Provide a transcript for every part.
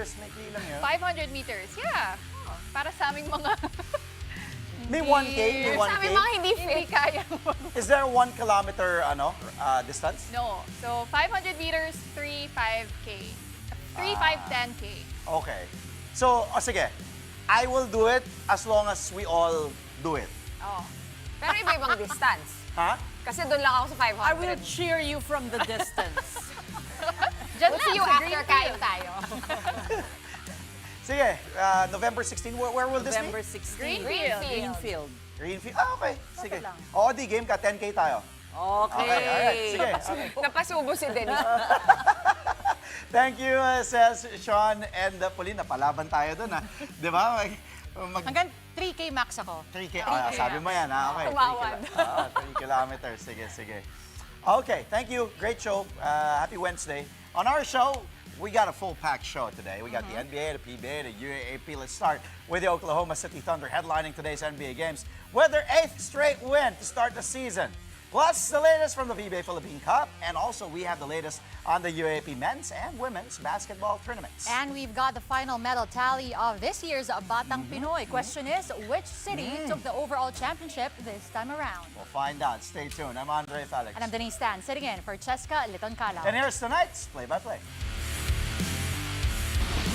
meters, maikli lang yun. 500 meters, yeah. Para sa aming mga... May 1K? May 1K? Sa aming mga hindi kaya. Is there a 1 kilometer distance? No. So, 500 meters, 3, 5K. 3, 5, 10K. Okay. So, sige. I will do it as long as we all do it. Oh. Pero iba-ibang distance. Ha? Kasi doon lang ako sa 500. I will cheer you from the distance. Diyan We'll see you sa after kain tayo. Sige, November 16, where will this November be? 16. Greenfield. Greenfield. Okay. Sige. lang. Oo, di game ka, 10K tayo. Okay. Okay, alright. Sige. Okay. Napasubo si Denise. Thank you, says Sean and Pauline. Napalaban tayo dun, ha? Di ba? Hanggang 3K max ako. 3K. Sabi mo yan, ha? Okay. Tumawad. 3 kilometers. Sige, sige. Okay, thank you. Great show. Happy Wednesday. On our show, we got a full-packed show today. We got the NBA, the PBA, the UAAP. Let's start with the Oklahoma City Thunder headlining today's NBA games with their 8th straight win to start the season. Plus, the latest from the PBA Philippine Cup, and also we have the latest on the UAAP men's and women's basketball tournaments. And we've got the final medal tally of this year's Batang Pinoy. Question is, which city took the overall championship this time around? We'll find out. Stay tuned. I'm Andre Felix. And I'm Denise Tan, sitting in for Cheska Litoncala. And here's tonight's play-by-play.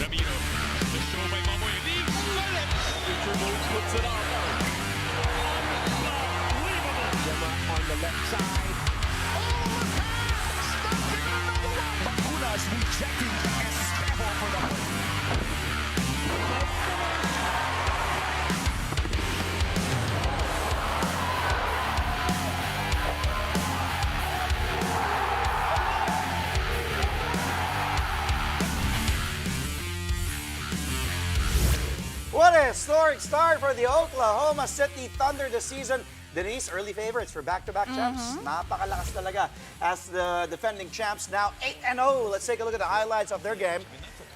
Ramiro, the show by Mamoy. Leagues let it. Future moves puts it on. Unbelievable. Gemma on the left side. Oh, pass! Another one. Bacunas rejecting Esteban for the What a historic start for the Oklahoma City Thunder this season. Denise, early favorites for back-to-back champs. Napakalakas talaga as the defending champs, now 8-0. Let's take a look at the highlights of their game.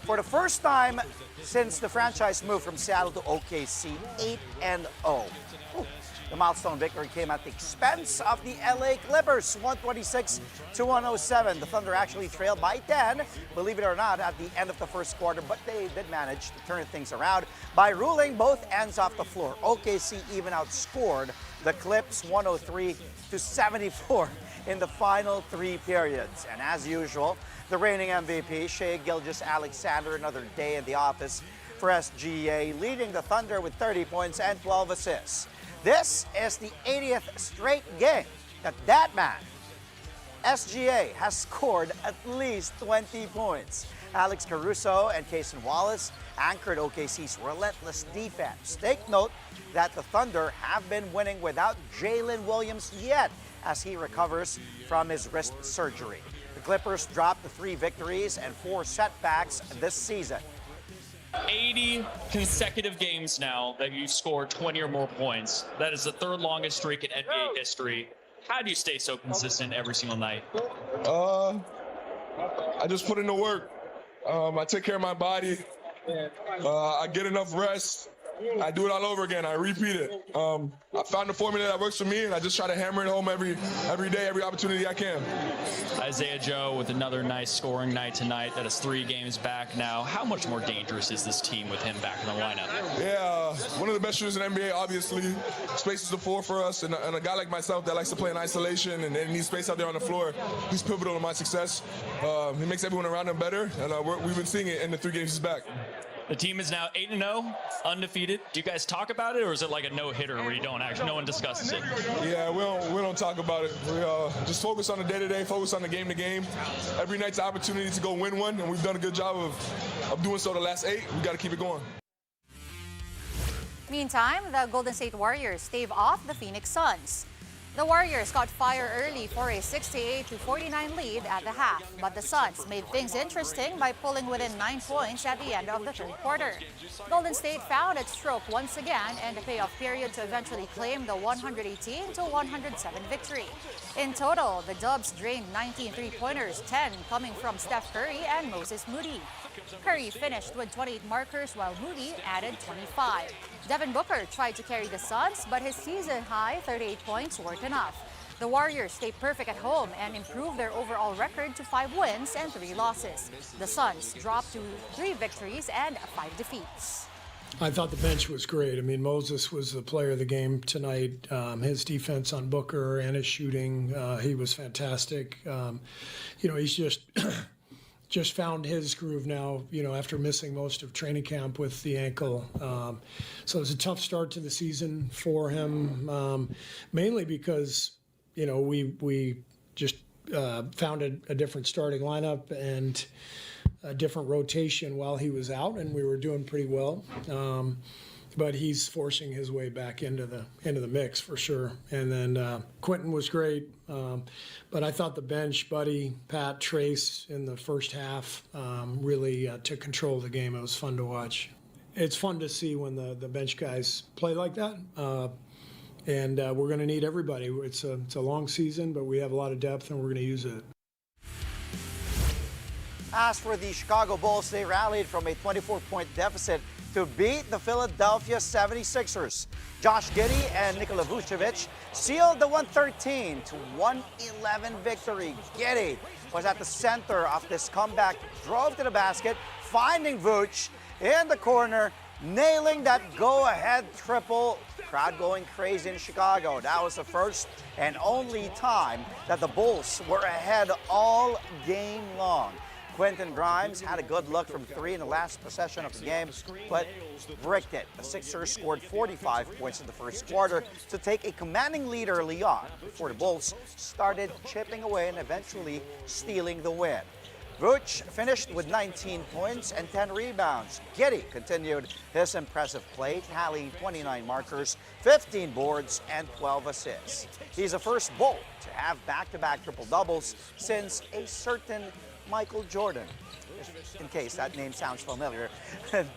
For the first time since the franchise moved from Seattle to OKC, 8-0. The milestone victory came at the expense of the LA Clippers, 126-107. The Thunder actually trailed by 10, believe it or not, at the end of the first quarter, but they did manage to turn things around by ruling both ends off the floor. OKC even outscored the Clips 103-74 in the final 3 periods. And as usual, the reigning MVP, Shai Gilgeous-Alexander, another day in the office for SGA, leading the Thunder with 30 points and 12 assists. This is the 80th straight game that man, SGA, has scored at least 20 points. Alex Caruso and Cason Wallace anchored OKC's relentless defense. Take note that the Thunder have been winning without Jalen Williams yet as he recovers from his wrist surgery. The Clippers dropped the 3 victories and 4 setbacks this season. 80 consecutive games now that you've scored 20 or more points. That is the 3rd longest streak in NBA history. How do you stay so consistent every single night? I just put in the work. I take care of my body. I get enough rest. I do it all over again. I repeat it. I found the formula that works for me, and I just try to hammer it home every day, every opportunity I can. Isaiah Joe with another nice scoring night tonight. That is 3 games back now. How much more dangerous is this team with him back in the lineup? Yeah, one of the best shooters in the NBA, obviously. Spaces the floor for us, and a guy like myself that likes to play in isolation and needs space out there on the floor, he's pivotal to my success. He makes everyone around him better, and we've been seeing it in the 3 games he's back. The team is now 8-0, undefeated. Do you guys talk about it, or is it like a no-hitter where you don't actually, no one discusses it? Yeah, we don't talk about it. We just focus on the day-to-day, focus on the game-to-game. Every night's an opportunity to go win one, and we've done a good job of doing so the last 8. We got to keep it going. Meantime, the Golden State Warriors stave off the Phoenix Suns. The Warriors caught fire early for a 68-49 lead at the half, but the Suns made things interesting by pulling within 9 points at the end of the 3rd quarter. Golden State found its stroke once again in the payoff period to eventually claim the 118-107 victory. In total, the Dubs drained 19 three-pointers, 10 coming from Steph Curry and Moses Moody. Curry finished with 28 markers while Moody added 25. Devin Booker tried to carry the Suns, but his season-high 38 points weren't enough. The Warriors stay perfect at home and improve their overall record to 5 wins and 3 losses. The Suns drop to 3 victories and 5 defeats. I thought the bench was great. I mean, Moses was the player of the game tonight. His defense on Booker and his shooting, he was fantastic. He's just found his groove now, after missing most of training camp with the ankle. So it was a tough start to the season for him, mainly because, we just found a different starting lineup and a different rotation while he was out, and we were doing pretty well. But he's forcing his way back into the mix for sure. And then Quentin was great, but I thought the bench, Buddy, Pat, Trace in the first half really took control of the game. It was fun to watch. It's fun to see when the bench guys play like that. And we're going to need everybody. It's a long season, but we have a lot of depth, and we're going to use it. As for the Chicago Bulls, they rallied from a 24-point deficit to beat the Philadelphia 76ers. Josh Giddey and Nikola Vucevic sealed the 113 to 111 victory. Giddey was at the center of this comeback, drove to the basket, finding Vuce in the corner, nailing that go-ahead triple. Crowd going crazy in Chicago. That was the first and only time that the Bulls were ahead all game long. Quentin Grimes had a good look from 3 in the last possession of the game, but bricked it. The Sixers scored 45 points in the first quarter to take a commanding lead early on before the Bulls started chipping away and eventually stealing the win. Vuce finished with 19 points and 10 rebounds. Giddey continued his impressive play, tallying 29 markers, 15 boards, and 12 assists. He's the first Bull to have back-to-back triple-doubles since a certain Michael Jordan, in case that name sounds familiar,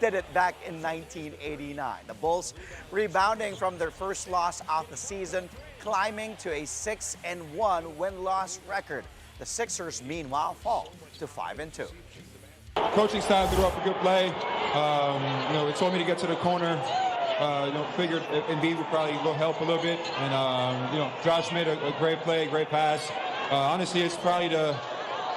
did it back in 1989. The Bulls rebounding from their first loss of the season, climbing to a 6-1 win-loss record. The Sixers, meanwhile, fall to 5-2. Coaching staff threw up a good play. It told me to get to the corner. Figured Embiid would probably go help a little bit. And, Josh made a great play, great pass. Honestly, it's probably the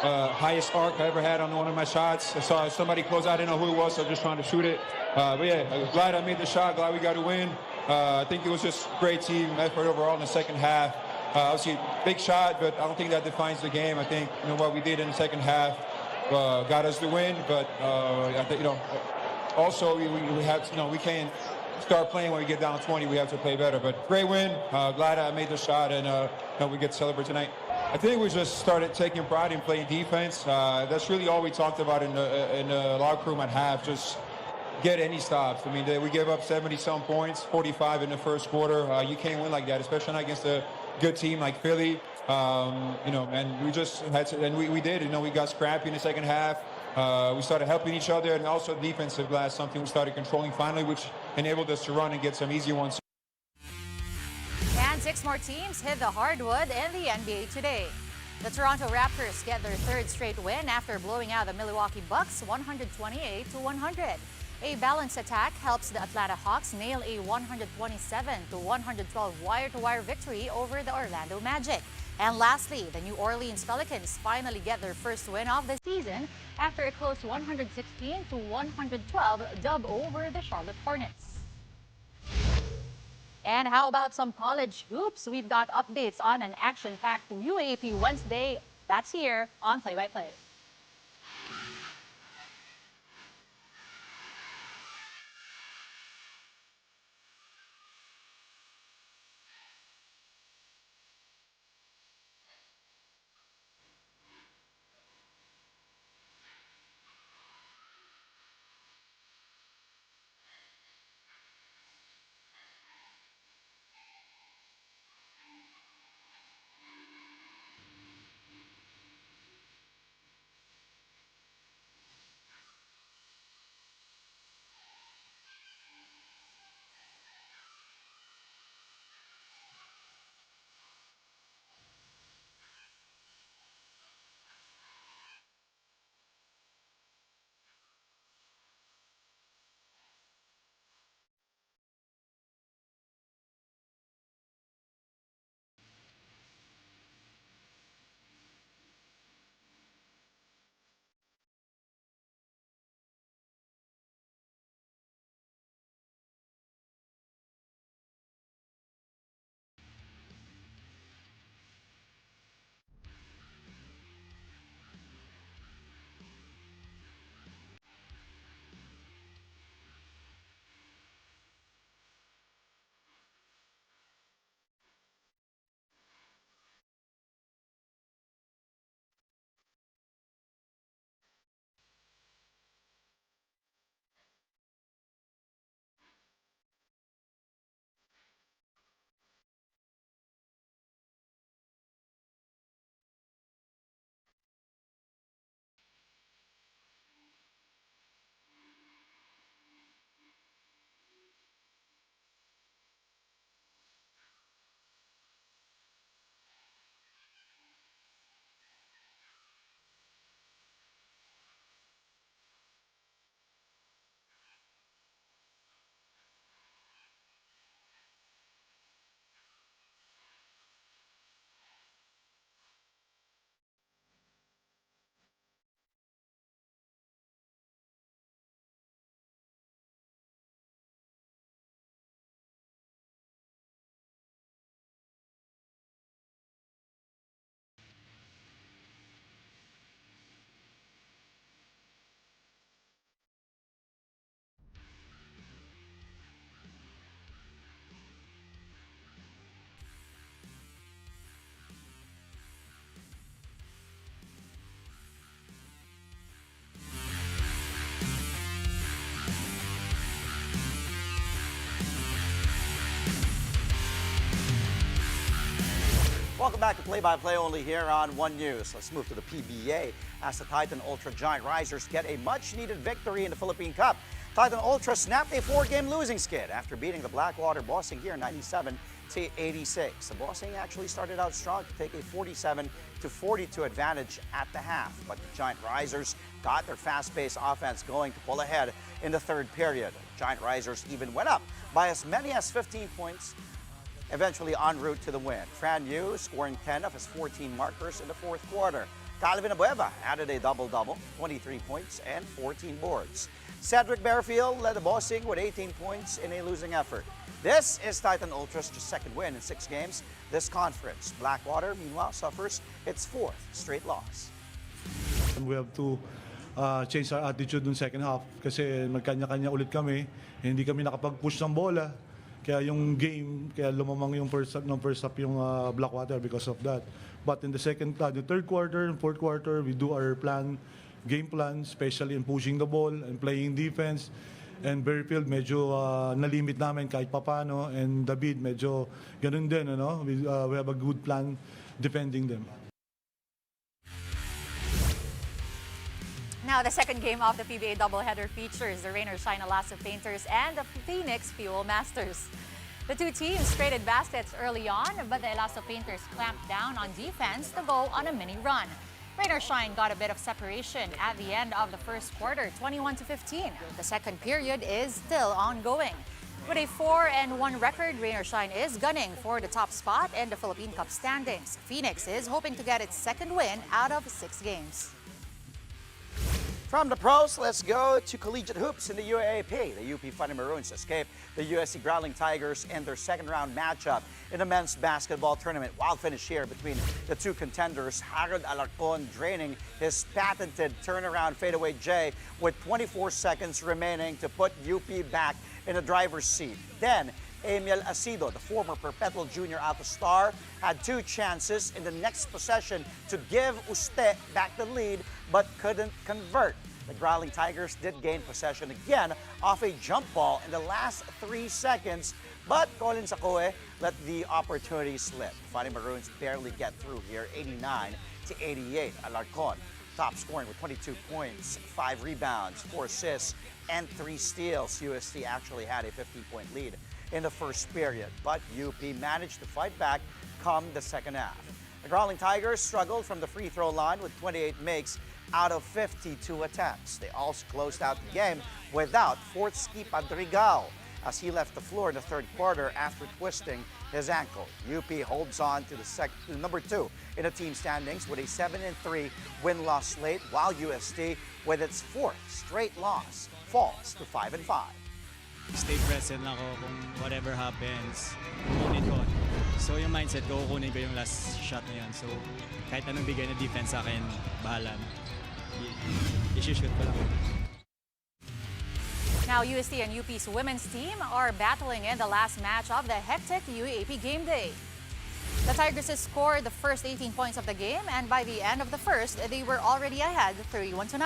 highest arc I ever had on one of my shots. I saw somebody close. I didn't know who it was, so I was just trying to shoot it. But yeah, I'm glad I made the shot. Glad we got to win. I think it was just great team effort overall in the second half. Obviously, big shot, but I don't think that defines the game. I think what we did in the second half got us the win. But I think also we have we can't start playing when we get down 20. We have to play better. But great win. Glad I made the shot, and we get to celebrate tonight. I think we just started taking pride in playing defense. That's really all we talked about in the locker room at half. Just get any stops. I mean, we gave up 70-some points, 45 in the first quarter. You can't win like that, especially not against a good team like Philly. And we just had to, and we did. We got scrappy in the second half. We started helping each other, and also defensive glass, something we started controlling finally, which enabled us to run and get some easy ones. And 6 more teams hit the hardwood in the NBA today. The Toronto Raptors get their 3rd straight win after blowing out the Milwaukee Bucks 128-100. A balanced attack helps the Atlanta Hawks nail a 127-112 wire-to-wire victory over the Orlando Magic. And lastly, the New Orleans Pelicans finally get their first win of the season after a close 116-112 dub over the Charlotte Hornets. And how about some college hoops? We've got updates on an action-packed UAAP Wednesday. That's here on Play by Play. Welcome back to Play-by-Play only here on One News. Let's move to the PBA as the Titan Ultra Giant Risers get a much-needed victory in the Philippine Cup. Titan Ultra snapped a 4-game losing skid after beating the Blackwater Bossing here 97-86. The Bossing actually started out strong to take a 47-42 advantage at the half, but the Giant Risers got their fast-paced offense going to pull ahead in the third period. Giant Risers even went up by as many as 15 points, eventually en route to the win. Fran Yu scoring 10 of his 14 markers in the fourth quarter. Calvin Abueva added a double-double, 23 points and 14 boards. Cedric Bearfield led the Bossing with 18 points in a losing effort. This is Titan Ultra's second win in 6 games this conference. Blackwater, meanwhile, suffers its 4th straight loss. We have to change our attitude in second half kasi magkanya-kanya ulit kami. Hindi kami nakapag-push ng bola. Kaya yung game, kaya lumamang yung first half yung Blackwater because of that. But in the third quarter and fourth quarter, we do our game plan, especially in pushing the ball and playing defense. And Bearfield medyo nalimit namin kahit papano, and David medyo ganun din, ano? We have a good plan defending them. Now, the second game of the PBA doubleheader features the Rain or Shine Alaska Painters and the Phoenix Fuel Masters. The two teams traded baskets early on, but the Alaska Painters clamped down on defense to go on a mini run. Rain or Shine got a bit of separation at the end of the first quarter, 21-15. The second period is still ongoing. With a 4-1 record, Rain or Shine is gunning for the top spot in the Philippine Cup standings. Phoenix is hoping to get its second win out of 6 games. From the pros, let's go to collegiate hoops in the UAAP. The UP Fighting Maroons escaped the USC Growling Tigers in their second-round matchup in the men's basketball tournament. Wild finish here between the two contenders. Harold Alarcon draining his patented turnaround fadeaway J with 24 seconds remaining to put UP back in the driver's seat. Then, Emil Asido, the former Perpetual Junior Alpha star, had 2 chances in the next possession to give Uste back the lead, but couldn't convert. The Growling Tigers did gain possession again off a jump ball in the last 3 seconds, but Colin Sacoe let the opportunity slip. The Fighting Maroons barely get through here, 89-88. Alarcon, top scoring with 22 points, 5 rebounds, 4 assists, and 3 steals. UST actually had a 15-point lead in the first period, but UP managed to fight back come the second half. The Growling Tigers struggled from the free throw line with 28 makes out of 52 attempts. They also closed out the game without Fortsky Padrigal as he left the floor in the third quarter after twisting his ankle. UP holds on to the number 2 in the team standings with a 7-3 win-loss slate, while UST, with its 4th straight loss, falls to 5-5. Stay present lang ako kung whatever happens, kunin ko. So yung mindset ko, kunin ko yung last shot na yun. So kahit anong bigay na defense sa akin, bahala. I-shoot ko lang. Now, UST and UP's women's team are battling in the last match of the hectic UAAP game day. The Tigers scored the first 18 points of the game, and by the end of the first, they were already ahead 31-9.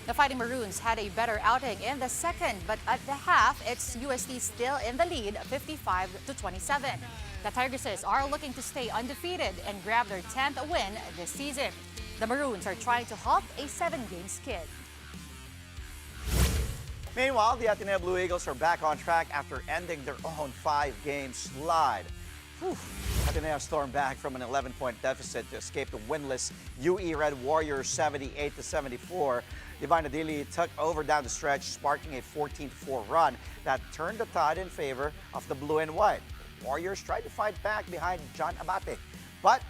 The Fighting Maroons had a better outing in the second, but at the half, it's UST still in the lead, 55-27. The Tigresses are looking to stay undefeated and grab their 10th win this season. The Maroons are trying to halt a 7-game skid. Meanwhile, the Ateneo Blue Eagles are back on track after ending their own 5-game slide. Ateneo stormed back from an 11-point deficit to escape the winless UE Red Warriors 78-74. Divine Adili took over down the stretch, sparking a 14-4 run that turned the tide in favor of the blue and white. The Warriors tried to fight back behind John Abate, but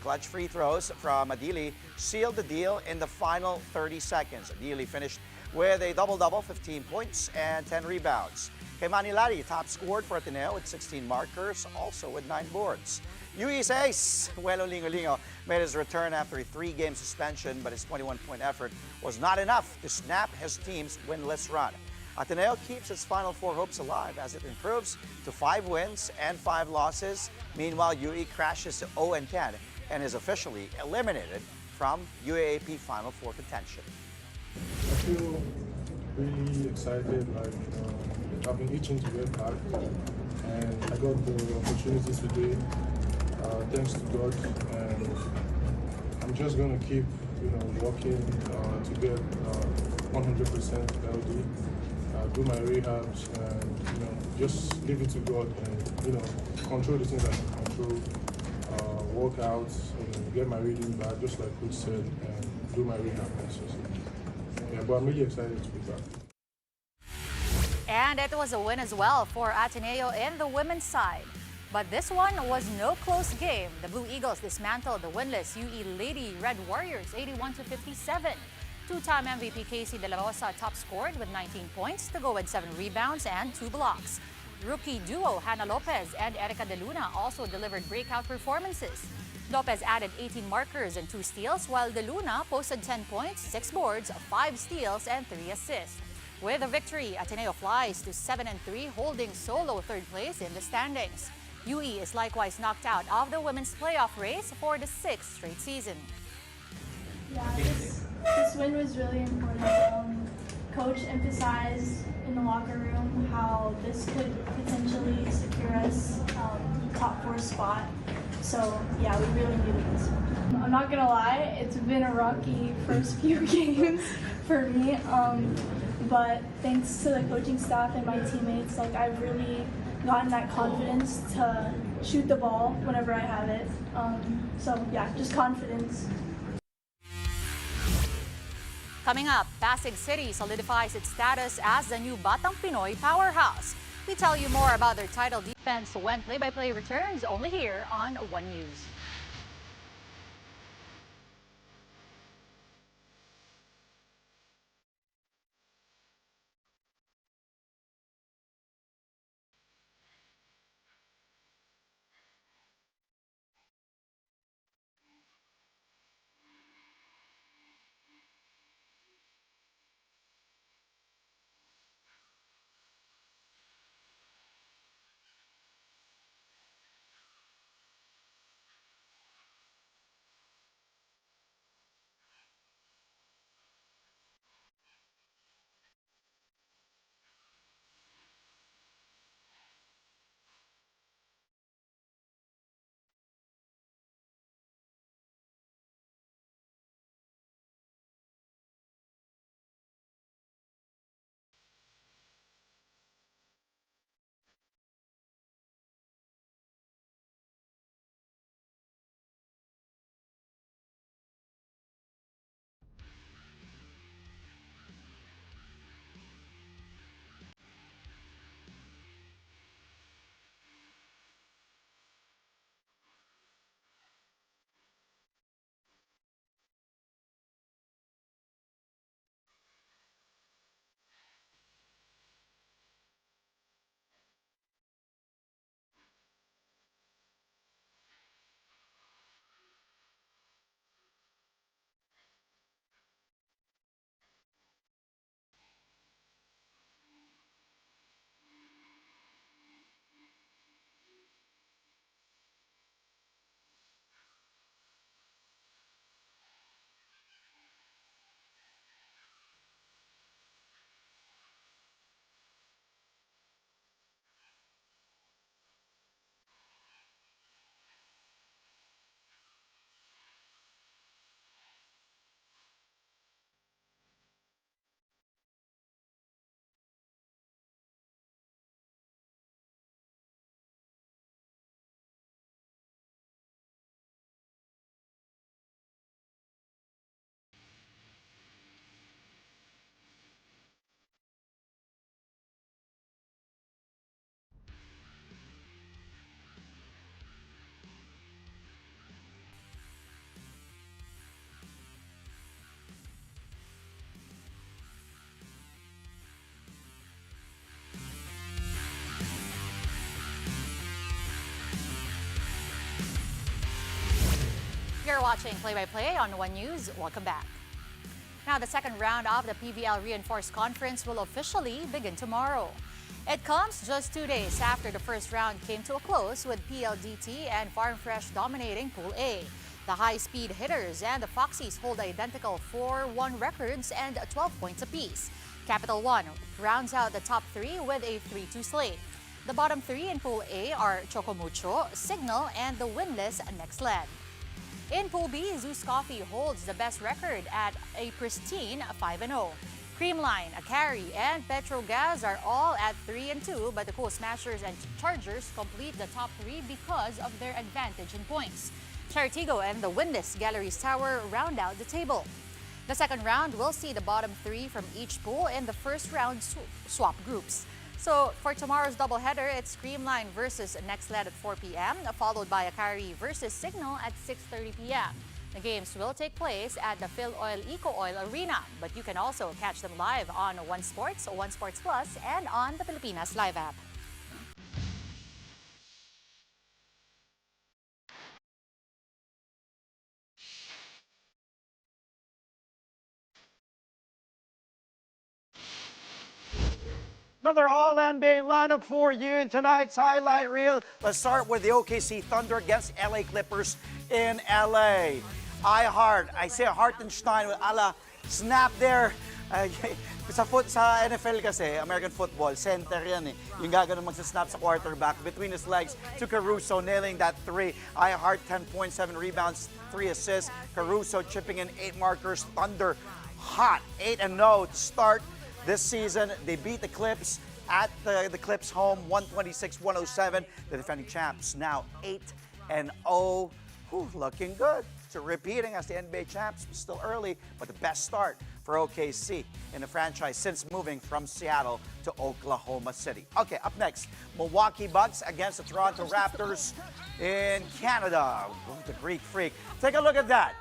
clutch free throws from Adili sealed the deal in the final 30 seconds. Adili finished with a double-double, 15 points and 10 rebounds. Kay Manilari, top scored for Ateneo with 16 markers, also with 9 boards. UE's ace, Huelo Lingolingo, made his return after a 3-game suspension, but his 21-point effort was not enough to snap his team's winless run. Ateneo keeps its Final Four hopes alive as it improves to 5 wins and 5 losses. Meanwhile, UE crashes to 0-10 and is officially eliminated from UAAP Final Four contention. I feel really excited, I've been itching to get back, and I got the opportunities today. thanks to God, and I'm just gonna keep, working to get 100% healthy, do my rehabs, and just leave it to God, and control the things I can control, workouts, get my reading back, just like Coach said, and do my rehab also. Yeah, but I'm really excited to be back. And it was a win as well for Ateneo in the women's side. But this one was no close game. The Blue Eagles dismantled the winless UE Lady Red Warriors 81-57. Two-time MVP Casey De La Rosa top scored with 19 points to go with 7 rebounds and 2 blocks. Rookie duo Hannah Lopez and Erica De Luna also delivered breakout performances. Lopez added 18 markers and 2 steals, while De Luna posted 10 points, 6 boards, 5 steals, and 3 assists. With a victory, Ateneo flies to 7-3, holding solo third place in the standings. UE is likewise knocked out of the women's playoff race for the 6th straight season. Yeah, this win was really important. Coach emphasized in the locker room how this could potentially secure us top 4 spot. So yeah, we really needed this one. I'm not gonna lie, it's been a rocky first few games for me. But thanks to the coaching staff and my teammates, I've really gotten that confidence to shoot the ball whenever I have it. So yeah, just confidence. Coming up, Pasig City solidifies its status as the new Batang Pinoy powerhouse. We tell you more about their title defense when play-by-play returns only here on One News. You're watching Play-by-Play on One News. Welcome back. Now, the second round of the PVL Reinforced Conference will officially begin tomorrow. It comes just 2 days after the first round came to a close with PLDT and Farm Fresh dominating Pool A. The high-speed hitters and the Foxies hold identical 4-1 records and 12 points apiece. Capital One rounds out the top 3 with a 3-2 slate. The bottom three in Pool A are Chocomucho, Signal, and the winless Nextland. In Pool B, Zeus Coffee holds the best record at a pristine 5-0. Creamline, Akari, and Petrogas are all at 3-2, but the Cool Smashers and Chargers complete the top three because of their advantage in points. Charitigo and the winless Galleries Tower round out the table. The second round will see the bottom three from each pool in the first round swap groups. So for tomorrow's doubleheader, it's Creamline versus Nextland at 4 p.m., followed by Akari versus Signal at 6:30 p.m. The games will take place at the Phil Oil Eco Oil Arena, but you can also catch them live on One Sports, One Sports Plus, and on the Pilipinas Live app. Another All-NBA lineup for you in tonight's highlight reel. Let's start with the OKC Thunder against LA Clippers in LA. I say Hartenstein with ala snap there. Sa NFL kasi, American football, center yan eh. Yung gagawin magsasnap sa quarterback between his legs to Caruso, nailing that three. Hart 10.7 rebounds, 3 assists. Caruso chipping in 8 markers. Thunder hot, 8-0 to start this season. They beat the Clips at the Clips home, 126-107. The defending champs now 8-0. Looking good. So repeating as the NBA champs, still early, but the best start for OKC in the franchise since moving from Seattle to Oklahoma City. Okay, up next, Milwaukee Bucks against the Toronto Raptors in Canada. The Greek Freak. Take a look at that.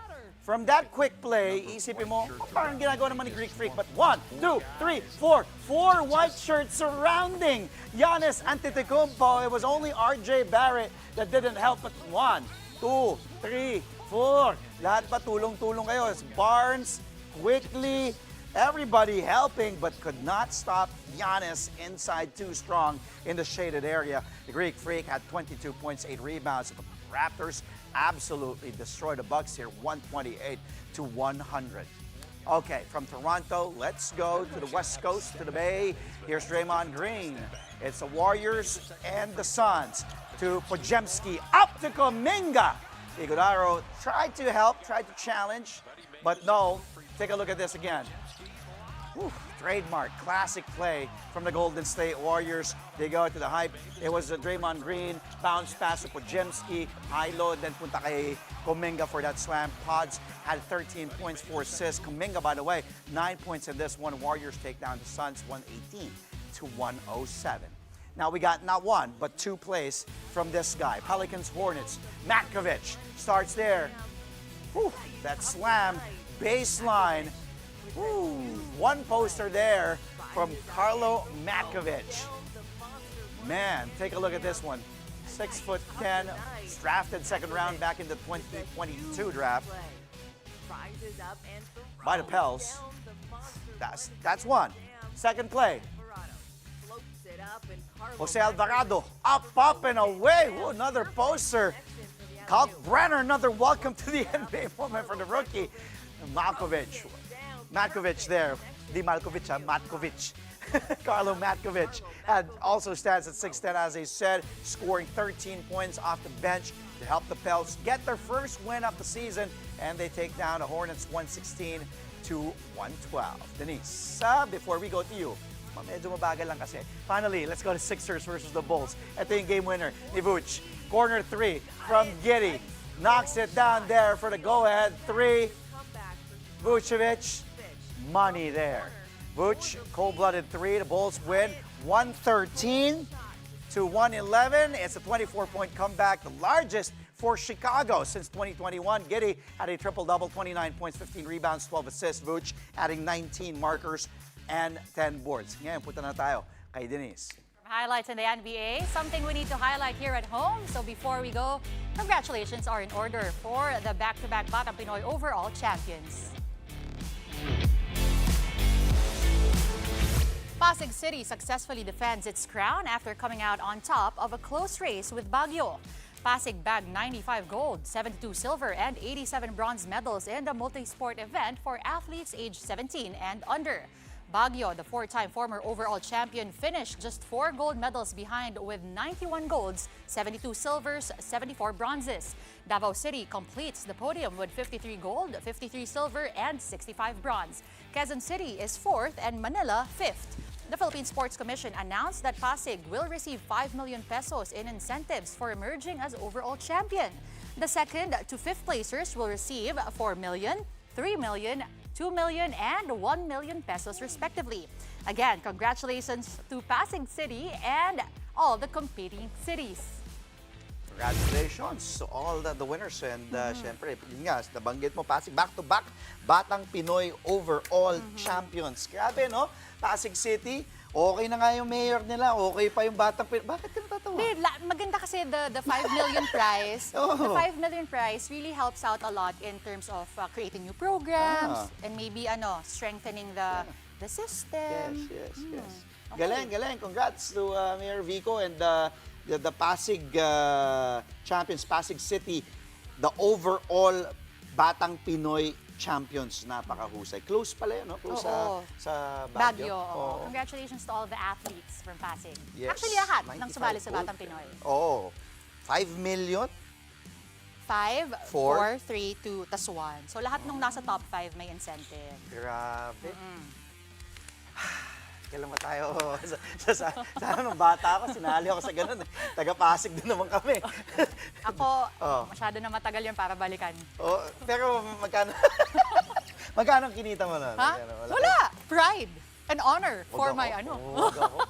From that quick play, isipin mo, parang ginagawa naman ni Greek Freak. But 1, 2, 3, 4, 4 white shirts surrounding Giannis Antetokounmpo. It was only RJ Barrett that didn't help. But 1, 2, 3, 4. Lahat pa tulong-tulong kayo. It's Barnes, Quickly, everybody helping, but could not stop Giannis inside too strong in the shaded area. The Greek Freak had 22 points, 8 rebounds. The Raptors absolutely destroyed the Bucks here, 128-100. Okay, from Toronto, let's go to the West Coast, to the Bay. Here's Draymond Green. It's the Warriors and the Suns. To Podziemski, up to Kuminga. Iguodaro tried to help, tried to challenge, but no. Take a look at this again. Trademark, classic play from the Golden State Warriors. They go to the hype. It was Draymond Green, bounce pass to Podziemski, high low, then punta kay Kuminga for that slam. Pods had 13 points, 4 assists. Kuminga, by the way, 9 points in this one. Warriors take down the Suns 118-107. Now we got not one, but 2 plays from this guy. Pelicans Hornets. Matkovic starts there. That slam, baseline. One poster there from Carlo Matkovic. Man, take a look at this one. 6'10", drafted second round back in the 2022 draft by the Pels. That's one. Second play. Jose Alvarado, up and away. Another poster. Kalkbrenner, another welcome to the NBA moment for the rookie. Matkovic there. Di Malkovic, Matkovic. Carlo Matkovic also stands at 6'10", as I said, scoring 13 points off the bench to help the Pels get their first win of the season, and they take down the Hornets 116-112. Denise, before we go to you, medyo mabagal lang kasi. Finally, let's go to Sixers versus the Bulls. Ito yung game winner ni Vooch. Corner 3 from Giddey. Knocks it down there for the go-ahead 3. Vucevic, money there. Vooch, cold-blooded 3. The Bulls win 113-111. It's a 24-point comeback, the largest for Chicago since 2021. Giddey had a triple-double, 29 points, 15 rebounds, 12 assists. Vooch adding 19 markers and 10 boards. Ngayon, punta na tayo kay Denise. Highlights in the NBA, something we need to highlight here at home. So before we go, congratulations are in order for the back-to-back Batang Pinoy overall champions. Pasig City successfully defends its crown after coming out on top of a close race with Baguio. Pasig bagged 95 gold, 72 silver, and 87 bronze medals in the multi-sport event for athletes aged 17 and under. Baguio, the 4-time former overall champion, finished just 4 gold medals behind with 91 golds, 72 silvers, 74 bronzes. Davao City completes the podium with 53 gold, 53 silver, and 65 bronze. Quezon City is 4th and Manila 5th. The Philippine Sports Commission announced that Pasig will receive 5 million pesos in incentives for emerging as overall champion. The 2nd to 5th placers will receive 4 million, 3 million, 2 million, and 1 million pesos respectively. Again, congratulations to Pasig City and all the competing cities. Congratulations to all the winners. And syempre, yun nga, nabanggit mo, Pasig, back-to-back, Batang Pinoy overall champions. Grabe, no? Pasig City, okay na nga yung mayor nila, okay pa yung Batang Pinoy. Bakit ka natatawa? Maganda kasi the 5 million prize. Oh. The 5 million prize really helps out a lot in terms of creating new programs and maybe strengthening the system. Yes. Okay. Galing. Congrats to Mayor Vico and the Pasig champions, Pasig City, the overall Batang Pinoy champions. Napakahusay. Close pala yun, no? Close sa Baguio. Oo. Congratulations to all the athletes from Pasig. Yes. Actually, lahat ng 95 sumali sa gold. Batang Pinoy. Oo. 5 million? 5, Four. 4, 3, 2, tas 1. So lahat nung nasa top 5 may incentive. Grabe. Kailan ba tayo? Sana nung bata ako, sinali ako sa ganun. Taga-Pasig din naman kami. Ako, masyado na matagal yun para balikan. Pero magkano? Magkano ang kinita mo nun? Ha? Wala! Pride and honor for my Huwag ako.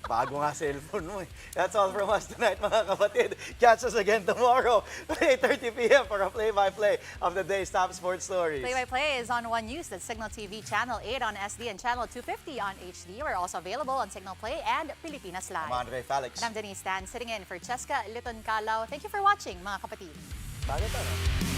Bago nga cellphone mo eh. That's all from us tonight, mga kapatid. Catch us again tomorrow at 8:30 p.m. for a play-by-play of the day's top sports stories. Play-by-play is on One News, that's Signal TV, Channel 8 on SD and Channel 250 on HD. We're also available on Signal Play and Pilipinas Live. I'm Andre Felix. And I'm Denise Tan, sitting in for Cheska Liton Calao. Thank you for watching, mga kapatid. Bakit ano?